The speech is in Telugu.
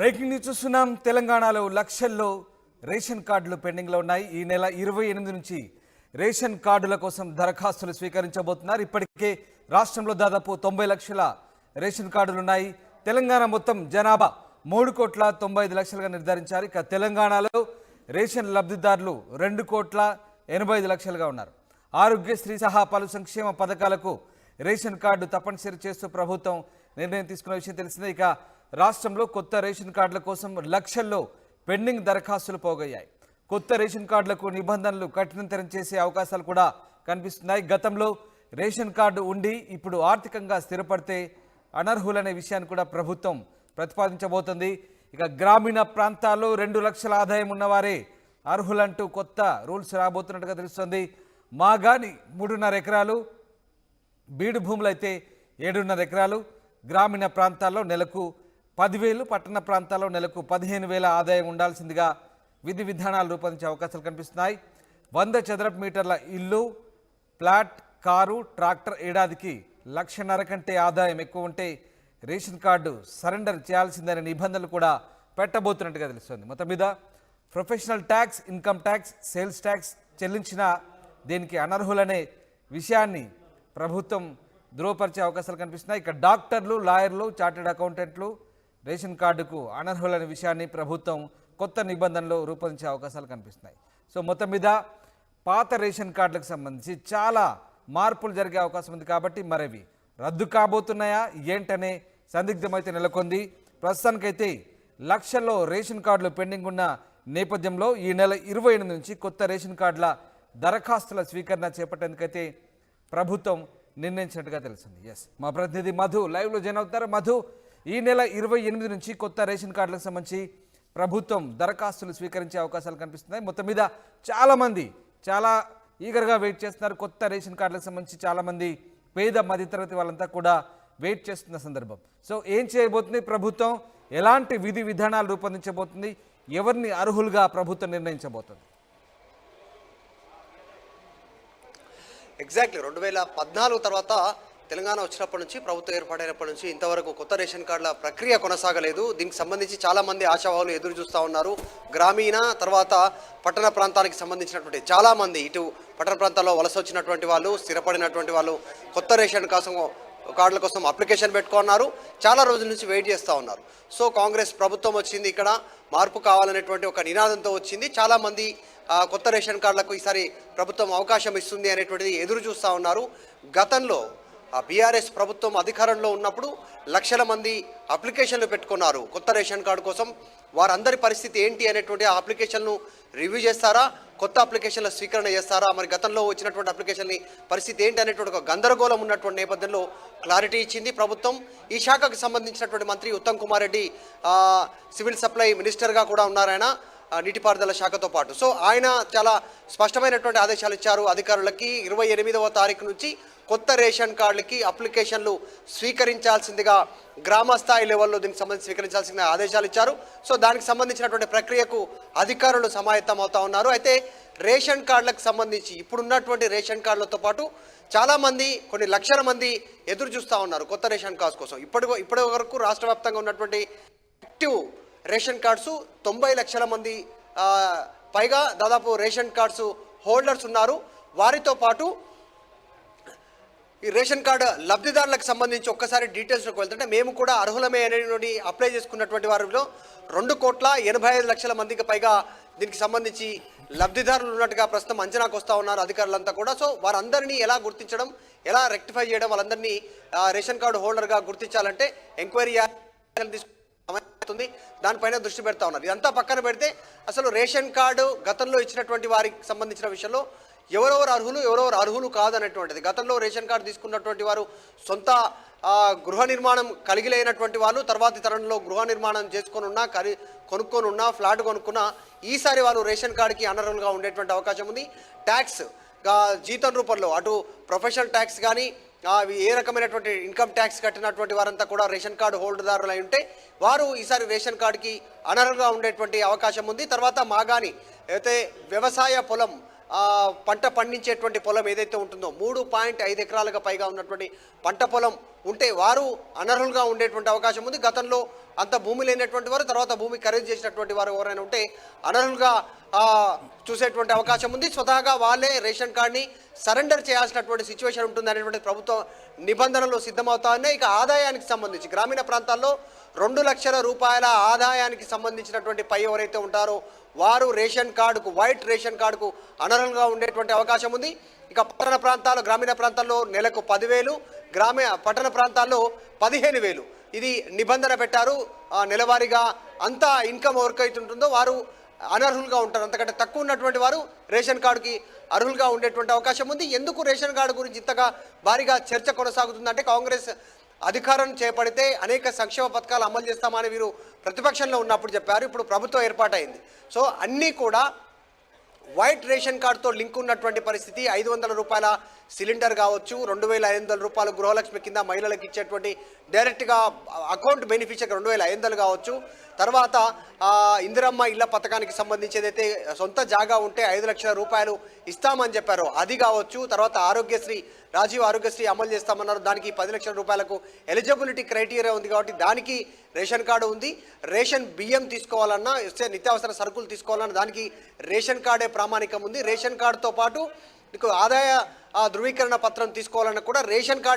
బ్రేకింగ్ న్యూస్ చూస్తున్నాం. తెలంగాణలో లక్షల్లో రేషన్ కార్డులు పెండింగ్లో ఉన్నాయి. ఈ నెల 28 నుంచి రేషన్ కార్డుల కోసం దరఖాస్తులు స్వీకరించబోతున్నారు. ఇప్పటికే రాష్ట్రంలో దాదాపు 90 లక్షల రేషన్ కార్డులు ఉన్నాయి. తెలంగాణ మొత్తం జనాభా 3,95,00,000గా నిర్ధారించారు. ఇక తెలంగాణలో రేషన్ లబ్ధిదారులు 2,85,00,000గా ఉన్నారు. ఆరోగ్యశ్రీ సహా పలు సంక్షేమ పథకాలకు రేషన్ కార్డు తప్పనిసరి చేస్తూ ప్రభుత్వం నిర్ణయం తీసుకున్న విషయం తెలిసిందే. ఇక రాష్ట్రంలో కొత్త రేషన్ కార్డుల కోసం లక్షల్లో పెండింగ్ దరఖాస్తులు పోగయ్యాయి. కొత్త రేషన్ కార్డులకు నిబంధనలు కఠినతరం చేసే అవకాశాలు కూడా కనిపిస్తున్నాయి. గతంలో రేషన్ కార్డు ఉండి ఇప్పుడు ఆర్థికంగా స్థిరపడితే అనర్హులనే విషయాన్ని కూడా ప్రభుత్వం ప్రతిపాదించబోతుంది. ఇక గ్రామీణ ప్రాంతాల్లో 2 లక్షల ఆదాయం ఉన్నవారే అర్హులంటూ కొత్త రూల్స్ రాబోతున్నట్టుగా తెలుస్తుంది. మాగాని 3.5 ఎకరాలు, బీడు భూములు అయితే 7.5 ఎకరాలు, గ్రామీణ ప్రాంతాల్లో నెలకు 10,000, పట్టణ ప్రాంతాల్లో నెలకు 15,000 ఆదాయం ఉండాల్సిందిగా విధి విధానాలు రూపొందించే అవకాశాలు కనిపిస్తున్నాయి. 100 చదరపు మీటర్ల ఇల్లు, ఫ్లాట్, కారు, ట్రాక్టర్ ఏడాదికి 1,50,000 కంటే ఆదాయం ఎక్కువ ఉంటే రేషన్ కార్డు సరెండర్ చేయాల్సిందనే నిబంధనలు కూడా పెట్టబోతున్నట్టుగా తెలుస్తుంది. మొత్తం మీద professional tax, income tax, sales tax చెల్లించిన దీనికి అనర్హులనే విషయాన్ని ప్రభుత్వం ధృవపరిచే అవకాశాలు కనిపిస్తున్నాయి. ఇక డాక్టర్లు, లాయర్లు, చార్టెడ్ అకౌంటెంట్లు రేషన్ కార్డుకు అనర్హులనే విషయాన్ని ప్రభుత్వం కొత్త నిబంధనలు రూపొందించే అవకాశాలు కనిపిస్తున్నాయి. సో మొత్తం మీద పాత రేషన్ కార్డులకు సంబంధించి చాలా మార్పులు జరిగే అవకాశం ఉంది. కాబట్టి మరవి రద్దు కాబోతున్నాయా ఏంటనే సందిగ్ధం అయితే నెలకొంది. ప్రస్తుతానికైతే లక్షల్లో రేషన్ కార్డులు పెండింగ్ ఉన్న నేపథ్యంలో ఈ నెల 28 నుంచి కొత్త రేషన్ కార్డుల దరఖాస్తుల స్వీకరణ చేపట్టేందుకైతే ప్రభుత్వం నిర్ణయించినట్టుగా తెలిసింది. ఎస్, మా ప్రతినిధి మధు లైవ్లో జాయిన్ అవుతారు. మధు, ఈ నెల 28 నుంచి కొత్త రేషన్ కార్డులకు సంబంధించి ప్రభుత్వం దరఖాస్తులు స్వీకరించే అవకాశాలు కనిపిస్తున్నాయి. మొత్తం మీద చాలామంది చాలా ఈగర్గా వెయిట్ చేస్తున్నారు. కొత్త రేషన్ కార్డులకు సంబంధించి చాలామంది పేద మధ్యతరగతి వాళ్ళంతా కూడా వెయిట్ చేస్తున్న సందర్భం. సో ఏం చేయబోతుంది ప్రభుత్వం, ఎలాంటి విధి విధానాలు రూపొందించబోతుంది, ఎవరిని అర్హులుగా ప్రభుత్వం నిర్ణయించబోతుంది? ఎగ్జాక్ట్లీ 2014 తర్వాత తెలంగాణ వచ్చినప్పటి నుంచి, ప్రభుత్వం ఏర్పాటైనప్పటి నుంచి ఇంతవరకు కొత్త రేషన్ కార్డుల ప్రక్రియ కొనసాగలేదు. దీనికి సంబంధించి చాలామంది ఆశావాహులు ఎదురు చూస్తూ ఉన్నారు. గ్రామీణ తర్వాత పట్టణ ప్రాంతానికి సంబంధించినటువంటి చాలామంది, ఇటు పట్టణ ప్రాంతాల్లో వలస వచ్చినటువంటి వాళ్ళు, స్థిరపడినటువంటి వాళ్ళు కొత్త రేషన్ కార్డుల కోసం అప్లికేషన్ పెట్టుకున్నారు. చాలా రోజుల నుంచి వెయిట్ చేస్తూ ఉన్నారు. సో కాంగ్రెస్ ప్రభుత్వం వచ్చింది, ఇక్కడ మార్పు కావాలనేటువంటి ఒక నినాదంతో వచ్చింది. చాలామంది కొత్త రేషన్ కార్డులకు ఈసారి ప్రభుత్వం అవకాశం ఇస్తుంది అనేటువంటిది ఎదురు చూస్తూ ఉన్నారు. గతంలో బీఆర్ఎస్ ప్రభుత్వం అధికారంలో ఉన్నప్పుడు లక్షల మంది అప్లికేషన్లు పెట్టుకున్నారు కొత్త రేషన్ కార్డు కోసం. వారందరి పరిస్థితి ఏంటి అనేటువంటి ఆ అప్లికేషన్ను రివ్యూ చేస్తారా, కొత్త అప్లికేషన్ల స్వీకరణ చేస్తారా, మరి గతంలో వచ్చినటువంటి అప్లికేషన్ని పరిస్థితి ఏంటి అనేటువంటి ఒక గందరగోళం ఉన్నటువంటి నేపథ్యంలో క్లారిటీ ఇచ్చింది ప్రభుత్వం. ఈ శాఖకు సంబంధించినటువంటి మంత్రి ఉత్తమ్ కుమార్ రెడ్డి సివిల్ సప్లై మినిస్టర్గా కూడా ఉన్నారు ఆయన, నీటిపారుదల శాఖతో పాటు. సో ఆయన చాలా స్పష్టమైనటువంటి ఆదేశాలు ఇచ్చారు అధికారులకి. 28వ తారీఖు నుంచి కొత్త రేషన్ కార్డులకి అప్లికేషన్లు స్వీకరించాల్సిందిగా గ్రామ స్థాయి లెవెల్లో దీనికి సంబంధించి స్వీకరించాల్సిన ఆదేశాలు ఇచ్చారు. సో దానికి సంబంధించినటువంటి ప్రక్రియకు అధికారులు సమాయత్తం అవుతా ఉన్నారు. అయితే రేషన్ కార్డులకు సంబంధించి ఇప్పుడున్నటువంటి రేషన్ కార్డులతో పాటు చాలామంది, కొన్ని లక్షల మంది ఎదురు చూస్తూ ఉన్నారు కొత్త రేషన్ కార్డ్స్ కోసం. ఇప్పటి వరకు రాష్ట్ర వ్యాప్తంగా ఉన్నటువంటి యాక్టివ్ రేషన్ కార్డ్స్ 90 లక్షల మంది పైగా దాదాపు రేషన్ కార్డ్స్ హోల్డర్స్ ఉన్నారు. వారితో పాటు ఈ రేషన్ కార్డు లబ్ధిదారులకు సంబంధించి ఒక్కసారి డీటెయిల్స్లోకి వెళ్తుంటే, మేము కూడా అర్హులమే అనేటువంటి అప్లై చేసుకున్నటువంటి వారిలో 2,85,00,000 మందికి పైగా దీనికి సంబంధించి లబ్ధిదారులు ఉన్నట్టుగా ప్రస్తుతం అంచనాకు వస్తూ ఉన్నారు అధికారులంతా కూడా. సో వారందరినీ ఎలా గుర్తించడం, ఎలా రెక్టిఫై చేయడం, వాళ్ళందరినీ రేషన్ కార్డు హోల్డర్గా గుర్తించాలంటే ఎంక్వైరీ తీసుకుంటుంది, దానిపైన దృష్టి పెడతా ఉన్నారు. ఇదంతా పక్కన పెడితే అసలు రేషన్ కార్డు గతంలో ఇచ్చినటువంటి వారికి సంబంధించిన విషయంలో ఎవరెవరు అర్హులు కాదనేటువంటిది, గతంలో రేషన్ కార్డు తీసుకున్నటువంటి వారు సొంత గృహ నిర్మాణం కలిగి లేనటువంటి వాళ్ళు, తర్వాతి తరంలో గృహ నిర్మాణం చేసుకొని ఉన్నా, కొనుక్కొని ఉన్నా, ఫ్లాట్ కొనుక్కున్నా ఈసారి వాళ్ళు రేషన్ కార్డుకి అనర్హులుగా ఉండేటువంటి అవకాశం ఉంది. ట్యాక్స్ జీతం రూపంలో అటు ప్రొఫెషనల్ ట్యాక్స్ కానీ ఏ రకమైనటువంటి ఇన్కమ్ ట్యాక్స్ కట్టినటువంటి వారంతా కూడా రేషన్ కార్డు హోల్డర్దారులు అయి ఉంటే వారు ఈసారి రేషన్ కార్డుకి అనర్హులుగా ఉండేటువంటి అవకాశం ఉంది. తర్వాత మాగాని అయితే వ్యవసాయ పొలం పంట పండించేటువంటి పొలం ఏదైతే ఉంటుందో 3.5 ఎకరాలకు పైగా ఉన్నటువంటి పంట పొలం ఉంటే వారు అనర్హులుగా ఉండేటువంటి అవకాశం ఉంది. గతంలో అంత భూమి లేనటువంటి వారు, తర్వాత భూమి ఖరీదు చేసినటువంటి వారు ఎవరైనా ఉంటే అనర్హులుగా చూసేటువంటి అవకాశం ఉంది. స్వతహాగా వాళ్ళే రేషన్ కార్డ్ని సరెండర్ చేయాల్సినటువంటి సిచ్యువేషన్ ఉంటుంది అనేటువంటి ప్రభుత్వ నిబంధనలు సిద్ధమవుతా ఉన్నాయి. ఇక ఆదాయానికి సంబంధించి గ్రామీణ ప్రాంతాల్లో 2 లక్షల రూపాయల ఆదాయానికి సంబంధించినటువంటి పై ఎవరైతే ఉంటారో వారు రేషన్ కార్డుకు, వైట్ రేషన్ కార్డుకు అనర్హులుగా ఉండేటువంటి అవకాశం ఉంది. ఇక పట్టణ ప్రాంతాల్లో, గ్రామీణ ప్రాంతాల్లో నెలకు 10,000, పట్టణ ప్రాంతాల్లో 15,000 ఇది నిబంధన పెట్టారు. నెలవారీగా అంత ఇన్కమ్ ఎవరికైతే ఉంటుందో వారు అనర్హులుగా ఉంటారు. అంతకంటే తక్కువ ఉన్నటువంటి వారు రేషన్ కార్డుకి అర్హులుగా ఉండేటువంటి అవకాశం ఉంది. ఎందుకు రేషన్ కార్డు గురించి ఇంతగా భారీగా చర్చ కొనసాగుతుందంటే, కాంగ్రెస్ అధికారం చేపడితే అనేక సంక్షేమ పథకాలు అమలు చేస్తామని వీరు ప్రతిపక్షంలో ఉన్నప్పుడు చెప్పారు. ఇప్పుడు ప్రభుత్వం ఏర్పాటైంది. సో అన్నీ కూడా వైట్ రేషన్ కార్డుతో లింక్ ఉన్నటువంటి పరిస్థితి. 500 రూపాయల సిలిండర్ కావచ్చు, 2,500 రూపాయలు గృహలక్ష్మి కింద మహిళలకు ఇచ్చేటువంటి డైరెక్ట్గా అకౌంట్ బెనిఫిషియర్ 2,500 కావచ్చు. తర్వాత ఇందిరమ్మ ఇళ్ల పథకానికి సంబంధించి ఏదైతే సొంత జాగా ఉంటే 5 లక్షల రూపాయలు ఇస్తామని చెప్పారో అది కావచ్చు. తర్వాత ఆరోగ్యశ్రీ, రాజీవ్ ఆరోగ్యశ్రీ అమలు చేస్తామన్నారు. దానికి 10 లక్షల రూపాయలకు ఎలిజిబిలిటీ క్రైటీరియా ఉంది కాబట్టి దానికి రేషన్ కార్డు ఉంది. రేషన్ బియ్యం తీసుకోవాలన్నా, నిత్యావసర సరుకులు తీసుకోవాలన్నా దానికి రేషన్ కార్డే ప్రామాణికం ఉంది. రేషన్ కార్డుతో పాటు మీకు ఆదాయ ధృవీకరణ పత్రం తీసుకోవాలన్నా కూడా రేషన్ కార్డు